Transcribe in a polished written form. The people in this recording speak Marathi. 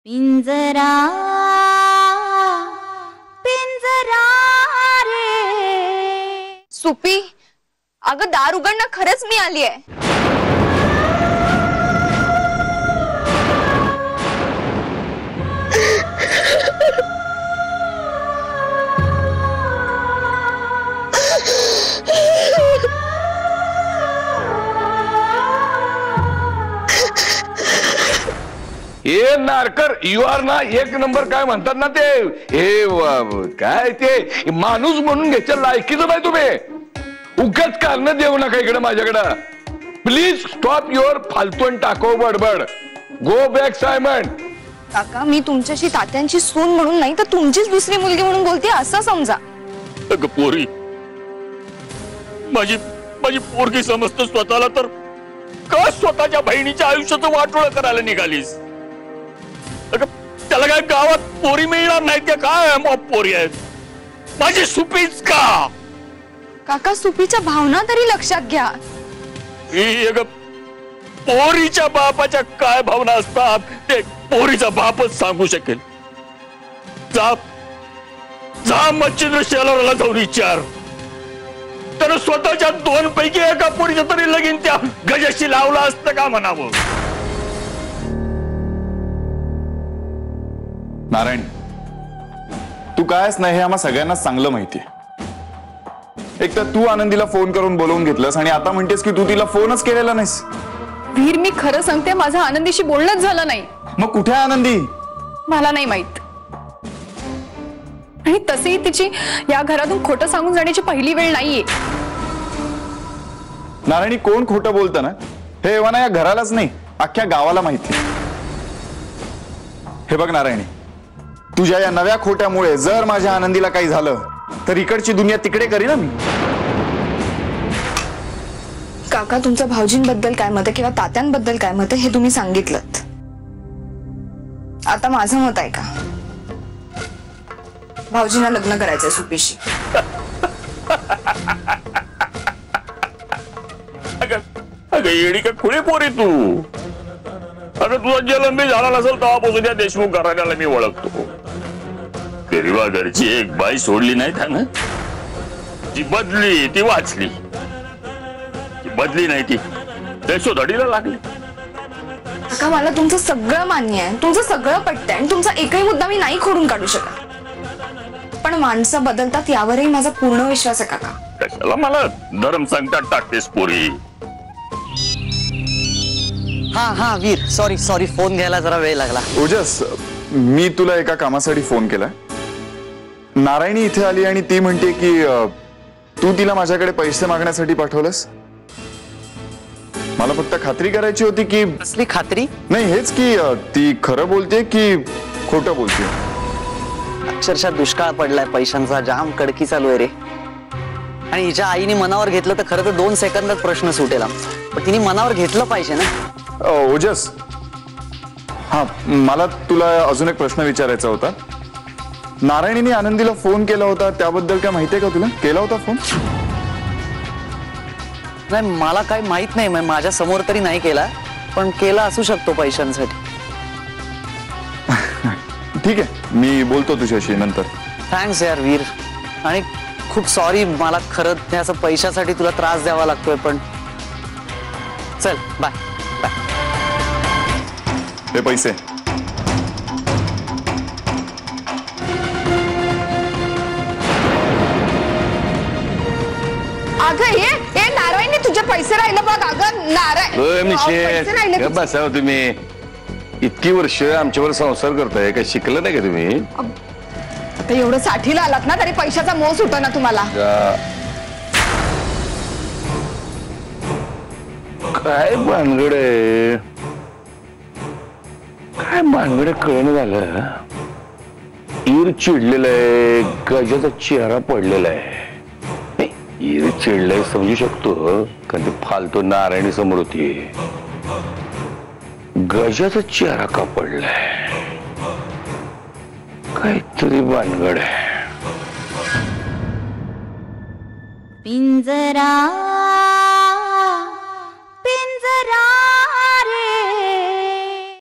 पिंजरा पिंजरा रे सुपी, अगं दार उघडणं खरंच मी आली आहे. हे नारकर यू आर ना एक नंबर. काय म्हणतात ना ते हे काय ते माणूस म्हणून घ्यायच्या लायकीचं नाही तुम्ही. उगाच कारण देऊ नका इकडे माझ्याकडं. प्लीज स्टॉप युअर फालतू आणि टाको बडबड. Go back Simon. काका, मी तुमच्याशी तात्यांची सून म्हणून नाही तर तुमचीच दुसरी मुलगी म्हणून बोलते असं समजा. अगं पोरी, माझी पोरगी समजतं स्वतःला तर का स्वतःच्या बहिणीच्या आयुष्याचं वाटोळं करायला निघालीस? अगं त्याला काय गावात पोरी मिळणार नाही त्या काय मग पोरी आहेत? माझी सुपीच का? काका, सुपीच्या भावना तरी लक्षात घ्या. पोरीच्या बापाच्या काय भावना असतात ते पोरीचा बापच सांगू शकेल. जा मच्छिंद्र शेलाराला जाऊन विचार. तर स्वतःच्या दोन पैकी एका पोरीचं तरी लगीन त्या गजाशी लावलं असतं का म्हणावं. नारायण, तू कायच नाही हे आम्हा सगळ्यांनाच चांगलं माहितीये. एक तर तू आनंदीला फोन करून बोलवून घेतलंस आणि आता म्हणतेस की तू तिला फोनच केलेला नाहीस. वीर, मी खरं सांगते, माझं आनंदीशी बोलणंच झालं नाही. मग कुठे आहे आनंदी? मला नाही माहित. आणि तसेही तिची या घरातून खोटं सांगून जाण्याची पहिली वेळ नाहीये. नारायणी, कोण खोटं बोलतं ना हे एव्हाना या घरालाच नाही अख्ख्या गावाला माहिती. हे बघ नारायणी, तुझ्या या नव्या खोट्यामुळे जर माझ्या आनंदीला काही झालं तर इकडची दुनिया तिकडे करी ना मी. काका, तुमचं भाऊजींबद्दल काय मत किंवा तात्यांबद्दल काय मत हे तुम्ही सांगितलं. आता माझं मत आहे का? भाऊजींना लग्न करायचंय सुपीशी. अगं येडी का खुळे पोरी तू. अगं तुझा जन्म झाला नसेल तेव्हापासून त्या देशमुख घराण्याला मी ओळखतो. गरीबा घरची एक बाई सोडली नाही त्यानं. जी बदली ती वाचली, बदली नाही ती देशोधडीला लागली. काका, मला तुमचं सगळं मान्य आहे, तुमचं सगळं पटतंय आणि तुमचा एकही मुद्दा मी नाही खोडून काढू शकत. पण माणसं बदलतात यावरही माझा पूर्ण विश्वास आहे काका. कशाला मला धर्म सांगतात टाकतेस पोरी. हा वीर, सॉरी फोन घ्यायला जरा वेळ लागला. ओजस, मी तुला एका कामासाठी फोन केलाय. नारायणी इथे आली आणि ती म्हणते की तू तिला माझ्याकडे पैसे मागण्यासाठी पाठवलंस. मला फक्त खात्री करायची होती की. कसली खात्री? नाही, हेच की ती खरं बोलते की खोटं बोलते. अक्षरशः दुष्काळ पडलाय, पैशांचा जाम कडकी चालू आहे रे. आणि हिच्या आईने मनावर घेतलं तर खरं तर 2 सेकंदात प्रश्न सुटेल. पण तिने मनावर घेतलं पाहिजे ना. ओजस, हा, मला तुला अजून एक प्रश्न विचारायचा होता. नारायणीने आनंदीला फोन केला होता त्याबद्दल काय माहितीये का तुला? केला होता फोन? नाही, मला काही माहित नाही. माझ्या समोर तरी नाही केला, पण केला असू शकतो पैशांसाठी. ठीक आहे, मी बोलतो तुझ्याशी नंतर. थँक्स यार वीर. आणि खूप सॉरी, मला खरं असं पैशासाठी तुला त्रास द्यावा लागतोय. पण चल, बाय बाय. हे पैसे. अगं ये नारायणी, तुझे पैसे राहिले बघ. अगं नारायण, बसाव तुम्ही. इतकी वर्ष आमच्यावर संसार करताय, काय शिकलं नाही का तुम्ही? आता एवढं साठीला आलात ना तरी पैशाचा मोह सुट ना तुम्हाला. काय भानगड आहे, काय भानगड कळणं झालं. ईर चिडलेला आहे, गजाचा चेहरा पडलेला आहे. ईर चिडलाय समजू शकतो, कारण ते फालतू नारायणी समोर होती. गजाचा चेहरा का पडलाय, काहीतरी भानगड आहे. पिंजरा